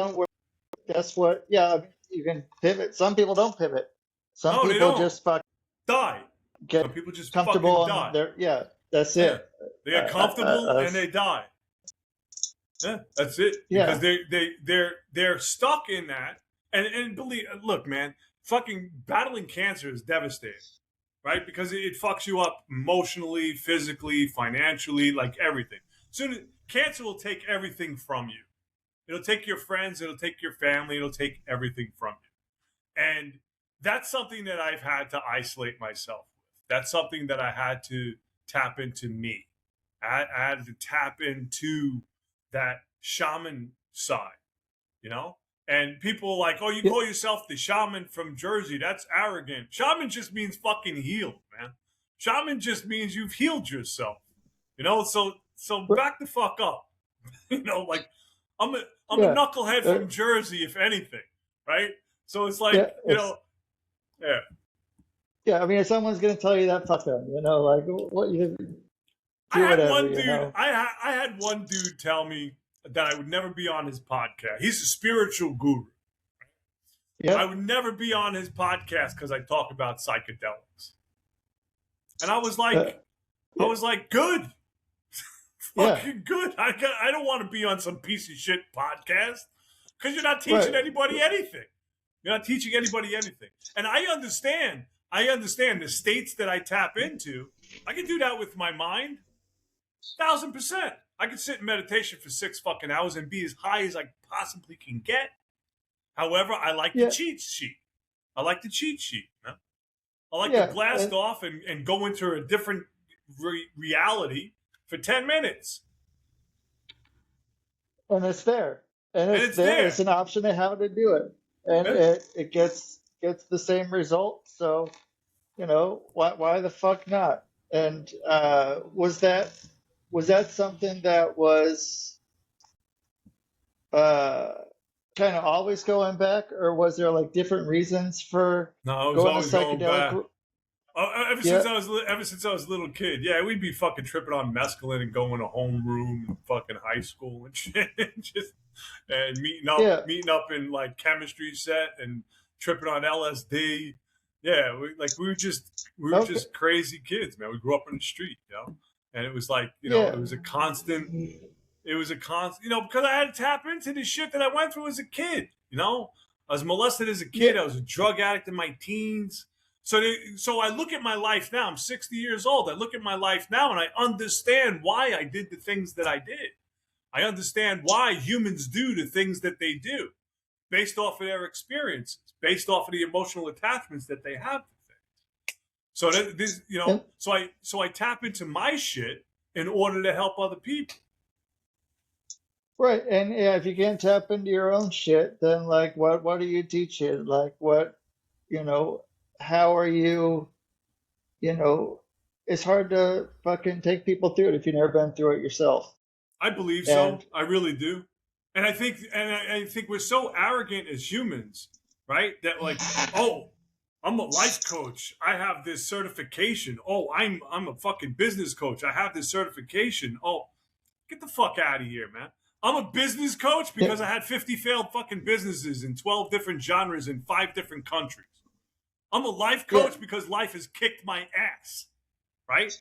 That's what. Yeah. You can pivot. Some people don't pivot. Some people just fucking die. Get Some people just comfortable fucking die. Yeah. That's it. They get comfortable and they die. Yeah, that's it. Yeah. Because they're stuck in that. And look, man, fucking battling cancer is devastating, right? Because it fucks you up emotionally, physically, financially, like everything. Cancer will take everything from you. It'll take your friends, it'll take your family, it'll take everything from you. And that's something that I've had to isolate myself with. That's something that I had to tap into me. I had to tap into that shaman side, And people are like, oh, you call yourself the shaman from Jersey. That's arrogant. Shaman just means fucking healed, man. Shaman just means you've healed yourself. So back the fuck up. Like I'm a knucklehead from Jersey, if anything, right? So it's like, Yeah, I mean, if someone's gonna tell you that, fuck them. Like what you do. I had one dude tell me that I would never be on his podcast. He's a spiritual guru. Yeah. I would never be on his podcast because I talk about psychedelics. And I was like, good. Fucking good. I don't want to be on some piece of shit podcast because you're not teaching anybody anything. You're not teaching anybody anything. And I understand the states that I tap into. I can do that with my mind. 1,000%. I can sit in meditation for 6 fucking hours and be as high as I possibly can get. However, I like the cheat sheet. I like to blast off and go into a different reality for 10 minutes. And it's there. And it's there. It's an option to how to do it. And it gets the same result. So, why the fuck not? And was that something that was uh, kind of always going back, or was there like different reasons for No, I was going to always going psychedelic? back. Yeah, Ever since I was a little kid, yeah, we'd be fucking tripping on mescaline and going to homeroom in fucking high school and shit, and yeah, meeting up in like chemistry set and tripping on LSD. Yeah, we were okay, just crazy kids, man. We grew up in the street, and it was like yeah, it was a constant, because I had to tap into the shit that I went through as a kid. I was molested as a yeah, kid. I was a drug addict in my teens. So I look at my life now. I'm 60 years old. I look at my life now and I understand why I did the things that I did. I understand why humans do the things that they do based off of their experiences, based off of the emotional attachments that they have to things. So that this, and so I tap into my shit in order to help other people. right. And yeah, if you can't tap into your own shit, then like, what are you teaching? Like, you know, how are you? You know, it's hard to fucking take people through it if you've never been through it yourself. I believe And so. I really do. And I think we're so arrogant as humans, right? That like, oh, I'm a life coach. I have this certification. Oh, I'm a fucking business coach. I have this certification. Oh, get the fuck out of here, man. I'm a business coach yeah, because I had 50 failed fucking businesses in 12 different genres in 5 different countries. I'm a life yeah, coach because life has kicked my ass, right?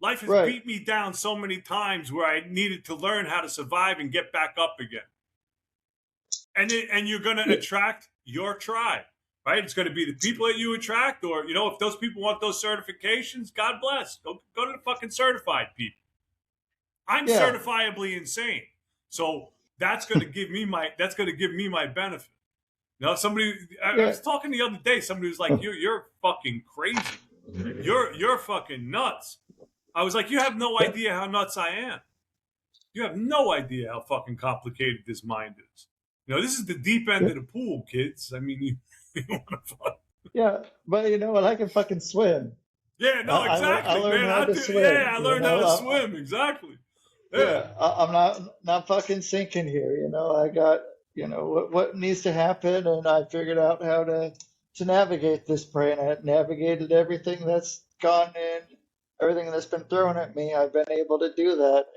Life has right. beat me down so many times where I needed to learn how to survive and get back up again. And you're going to Yeah, attract your tribe, right? It's going to be the people that you attract, or if those people want those certifications, God bless. Go to the fucking certified people. I'm yeah, certifiably insane, so that's going to give me my benefit. Somebody I yeah. was talking the other day. Somebody was like, "You're fucking crazy. You're fucking nuts." I was like, "You have no Yeah. idea how nuts I am. You have no idea how fucking complicated this mind is. This is the deep end Yeah, of the pool, kids. I mean, you want to fuck. yeah, but you know what? I can fucking swim. Yeah, no, I exactly, learned man. how to Yeah, swim. I You learned how know, to swim. Exactly. Yeah. yeah, I'm not fucking sinking here. You know, I got what needs to happen, and I figured out how to navigate this brain. I navigated everything that's gone in, everything that's been thrown at me. I've been able to do that,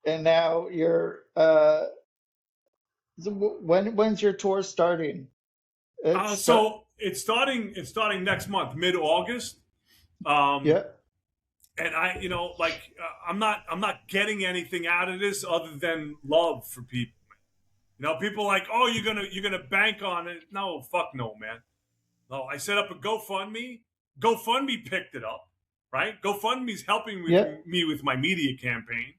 and now you're when's your tour starting? It's So it's starting. It's starting next month, mid August. Um, yeah, and I'm not getting anything out of this other than love for people. People like, oh, you're gonna bank on it. No, fuck no, man. No, I set up a GoFundMe. GoFundMe picked it up, right? GoFundMe's helping with yeah, me with my media campaign.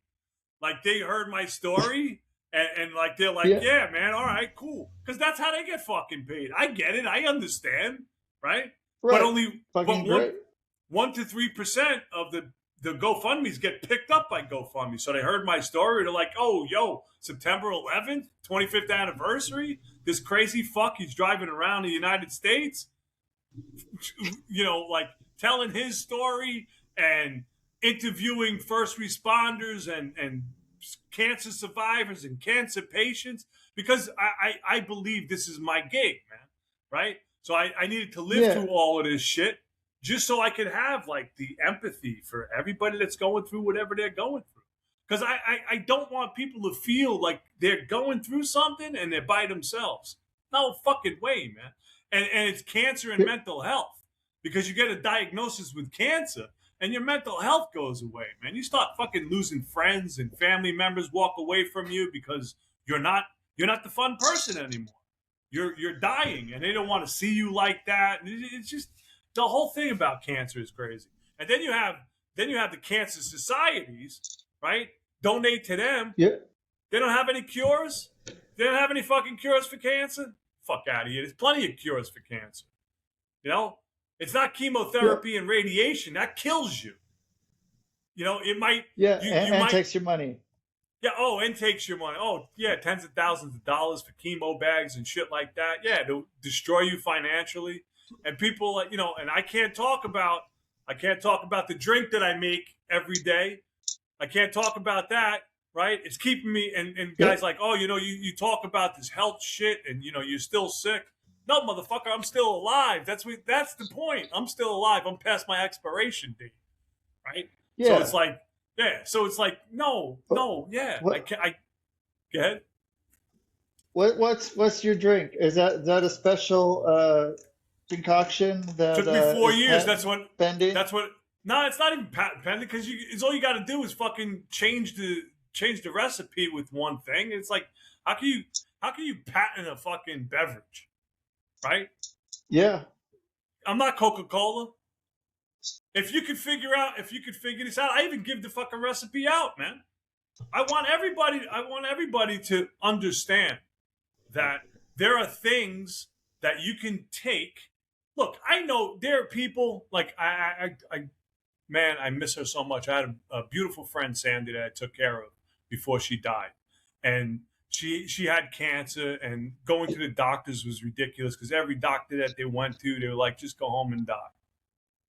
Like they heard my story and like they're like, yeah, yeah, man, all right, cool, because that's how they get fucking paid. I get it, I understand, right? But right, only fucking but one great. 1 to 3% of the GoFundMe's get picked up by GoFundMe. So they heard my story. They're like, oh, yo, September 11th, 25th anniversary. This crazy fuck, he's driving around the United States, like telling his story and interviewing first responders and cancer survivors and cancer patients, because I believe this is my gig, man. Right? So I needed to live Yeah, through all of this shit just so I could have like the empathy for everybody that's going through whatever they're going through. Because I don't want people to feel like they're going through something and they're by themselves. No fucking way, man. And it's cancer and yeah, mental health, because you get a diagnosis with cancer and your mental health goes away, man. You start fucking losing friends and family members walk away from you because you're not the fun person anymore. You're dying and they don't want to see you like that. It's just the whole thing about cancer is crazy. And then you have the cancer societies, right? Donate to them. yeah, They don't have any cures. They don't have any fucking cures for cancer. Fuck out of here. There's plenty of cures for cancer. You know, it's not yeah, chemotherapy and radiation that kills you. It might yeah, you and might takes your money. yeah. Oh, and takes your money. Oh, yeah, tens of thousands of dollars for chemo bags and shit like that. Yeah, to destroy you financially. And people, and I can't talk about I can't talk about the drink that I make every day. I can't talk about that, right? It's keeping me, and guys like, oh, you talk about this health shit and, you're still sick. No, motherfucker, I'm still alive. That's the point. I'm still alive. I'm past my expiration date, right? Yeah. So it's like, no, yeah. What, I can't, go ahead. what's your drink? Is that a special concoction that Took me 4 years. That's what. pending? No, it's not even patent pending because it's all you got to do is fucking change the recipe with one thing. It's like, how can you patent a fucking beverage, right? Yeah. I'm not Coca-Cola. If you could figure this out, I even give the fucking recipe out, man. I want everybody to understand that there are things that you can take. Look, I know there are people like man, I miss her so much. I had a beautiful friend, Sandy, that I took care of before she died, and she had cancer, and going to the doctors was ridiculous because every doctor that they went to, they were like, just go home and die.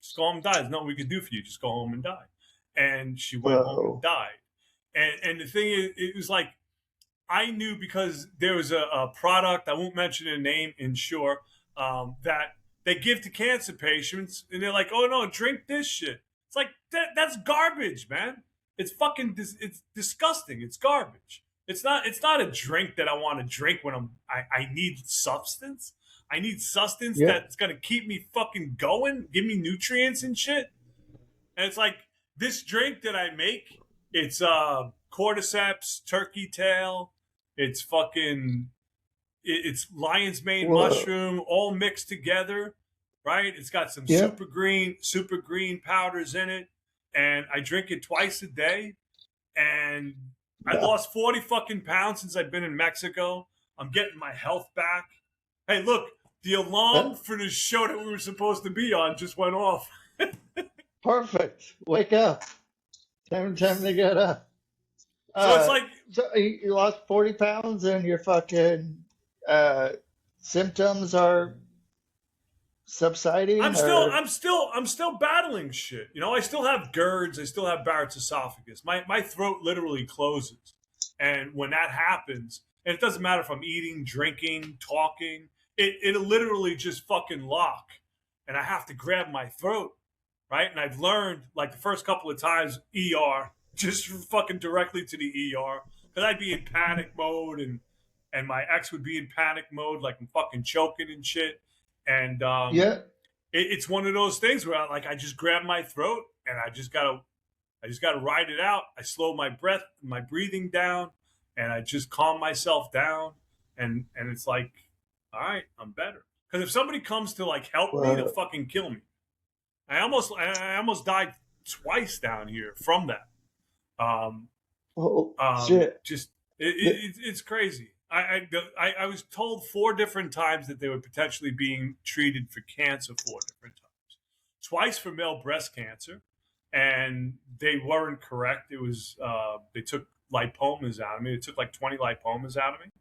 Just go home and die. There's nothing we can do for you. Just go home and die. And she went home and died. And the thing is, it was like, I knew because there was a product, I won't mention the name, Ensure, that they give to cancer patients, and they're like, oh no, drink this shit. It's like, that's garbage, man. It's fucking, it's disgusting. It's garbage. It's not a drink that I want to drink when I need substance. I need substance that's going to keep me fucking going, give me nutrients and shit. And it's like, this drink that I make, it's cordyceps, turkey tail, it's fucking, it's lion's mane mushroom, all mixed together, right? It's got some super green powders in it. And I drink it twice a day. And I lost 40 fucking pounds since I've been in Mexico. I'm getting my health back. Hey, look, the alarm for the show that we were supposed to be on just went off. Perfect. Wake up. Time to get up. So it's like, so you lost 40 pounds and your fucking symptoms are subsiding. I'm still battling shit. I still have GERDs. I still have Barrett's esophagus. My throat literally closes, and when that happens, and it doesn't matter if I'm eating, drinking, talking, it'll literally just fucking lock, and I have to grab my throat, right? And I've learned, like, the first couple of times, ER, just fucking directly to the ER, because I'd be in panic mode, and my ex would be in panic mode, like I'm fucking choking and shit. And it's one of those things where I just grab my throat and I just gotta ride it out. I slow my breathing down, and I just calm myself down. And it's like, all right, I'm better. Because if somebody comes to like help me, they'll fucking kill me. I almost died twice down here from that. Shit. Just it's crazy. I was told 4 different times that they were potentially being treated for cancer 4 different times. Twice for male breast cancer, and they weren't correct. It was they took lipomas out of me. They took like 20 lipomas out of me.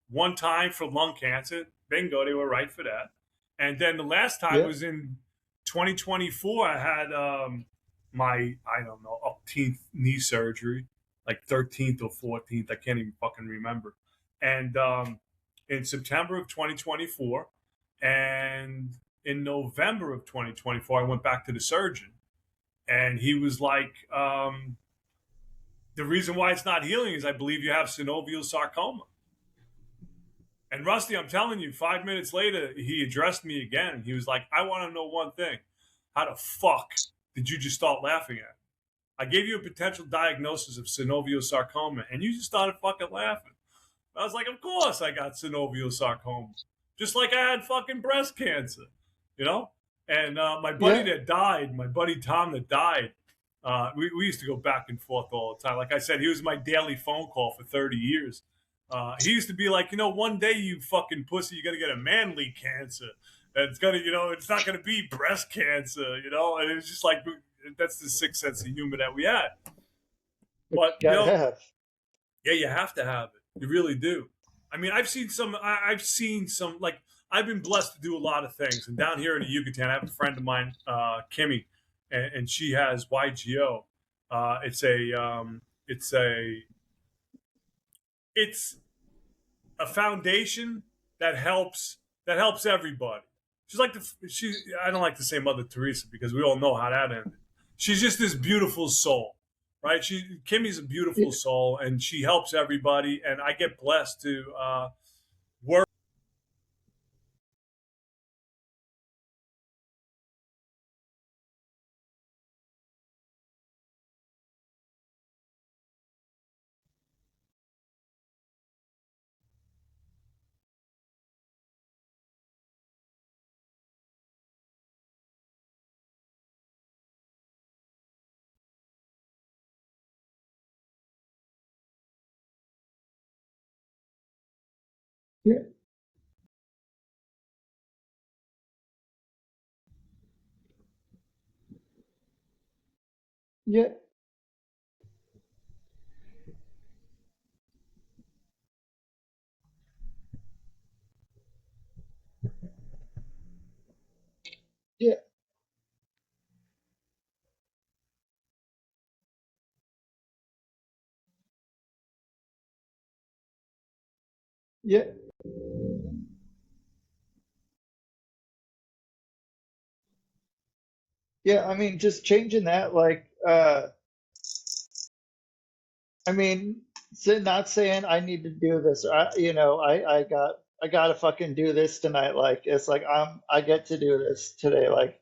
One time for lung cancer. Bingo, they were right for that. And then the last time was in 2024. I had my, I don't know, 18th knee surgery. Like 13th or 14th, I can't even fucking remember. And in September of 2024, and in November of 2024, I went back to the surgeon, and he was like, the reason why it's not healing is I believe you have synovial sarcoma. And Rusty, I'm telling you, 5 minutes later, he addressed me again, and he was like, I want to know one thing. How the fuck did you just start laughing at me? I gave you a potential diagnosis of synovial sarcoma, and you just started fucking laughing. I was like, of course I got synovial sarcoma. Just like I had fucking breast cancer, And my buddy that died, my buddy Tom that died, we used to go back and forth all the time. Like I said, he was my daily phone call for 30 years. He used to be like, one day you fucking pussy, you're going to get a manly cancer. And it's going to, it's not going to be breast cancer, And it was just like, that's the sixth sense of humor that we had. But you have. Yeah, you have to have it. You really do. I mean, I've seen some. Like, I've been blessed to do a lot of things. And down here in the Yucatan, I have a friend of mine, Kimmy, and she has YGO. It's it's a foundation that helps everybody. She's like she. I don't like to say Mother Teresa because we all know how that ended. She's just this beautiful soul, right? Kimmy's a beautiful soul, and she helps everybody. And I get blessed to work. Yeah, yeah, yeah, yeah, yeah. I mean, just changing that, like, I mean, not saying I need to do this. I gotta fucking do this tonight. Like, it's like I get to do this today. Like,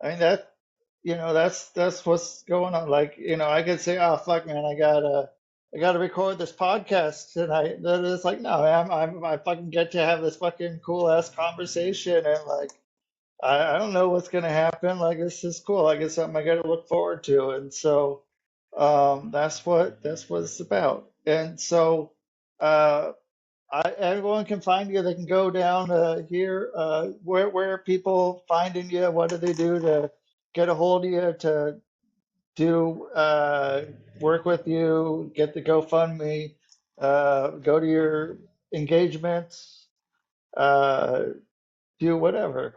I mean that's what's going on. Like, I could say, oh fuck, man, I gotta record this podcast tonight. Then it's like, no, I fucking get to have this fucking cool ass conversation, and like, I don't know what's gonna happen. Like, this is cool. Like, it's something I gotta look forward to, and so that's what it's about. And so uh, everyone can find you. They can go down here. Where are people finding you? What do they do to get a hold of you, to do work with you, get the GoFundMe, go to your engagements, uh, do whatever.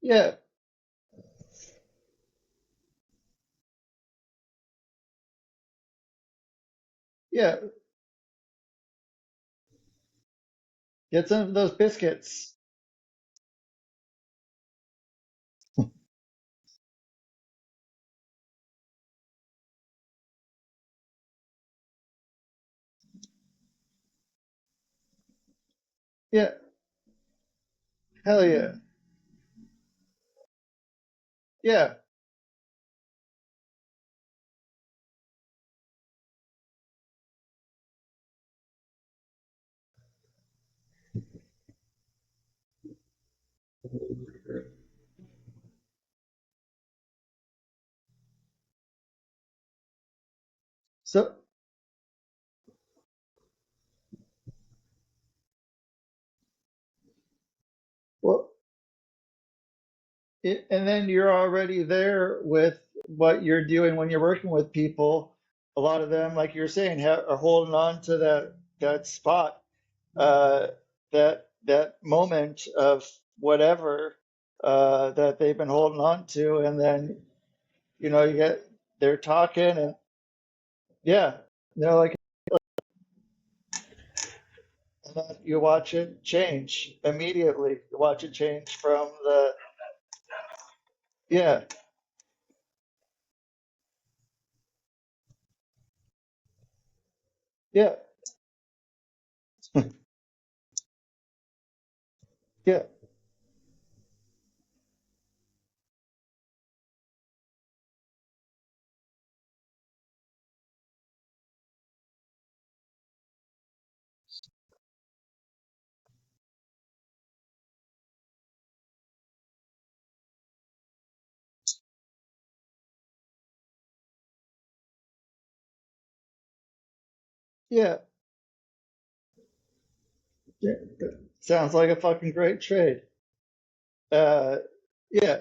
Yeah, yeah. Get some of those biscuits. Yeah, hell yeah. Yeah. So, well, and then you're already there with what you're doing when you're working with people. A lot of them, like you're saying, are holding on to that spot, uh, that moment of whatever that they've been holding on to, and then you get they're talking, and yeah, like that you watch it change immediately. You watch it change from the, yeah, yeah, yeah, yeah. Yeah. Sounds like a fucking great trade. Uh, yeah,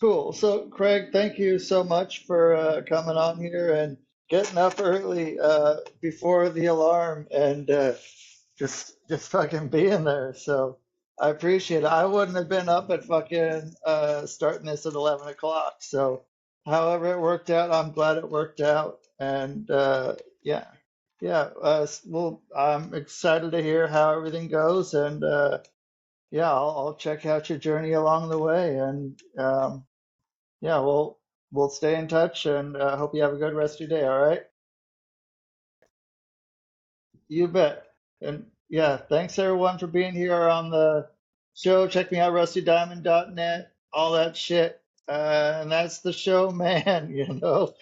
cool. So, Craig, thank you so much for coming on here and getting up early before the alarm and just fucking being there. So, I appreciate it. I wouldn't have been up at fucking starting this at 11 o'clock. So, however it worked out, I'm glad it worked out. And yeah, yeah. Well, I'm excited to hear how everything goes and. Yeah, I'll check out your journey along the way, and yeah, we'll stay in touch, and hope you have a good rest of your day. All right, you bet. And yeah, thanks everyone for being here on the show. Check me out, rustydiamond.net, all that shit. And that's the show, man. You know,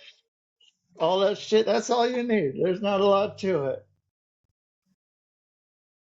all that shit. That's all you need. There's not a lot to it.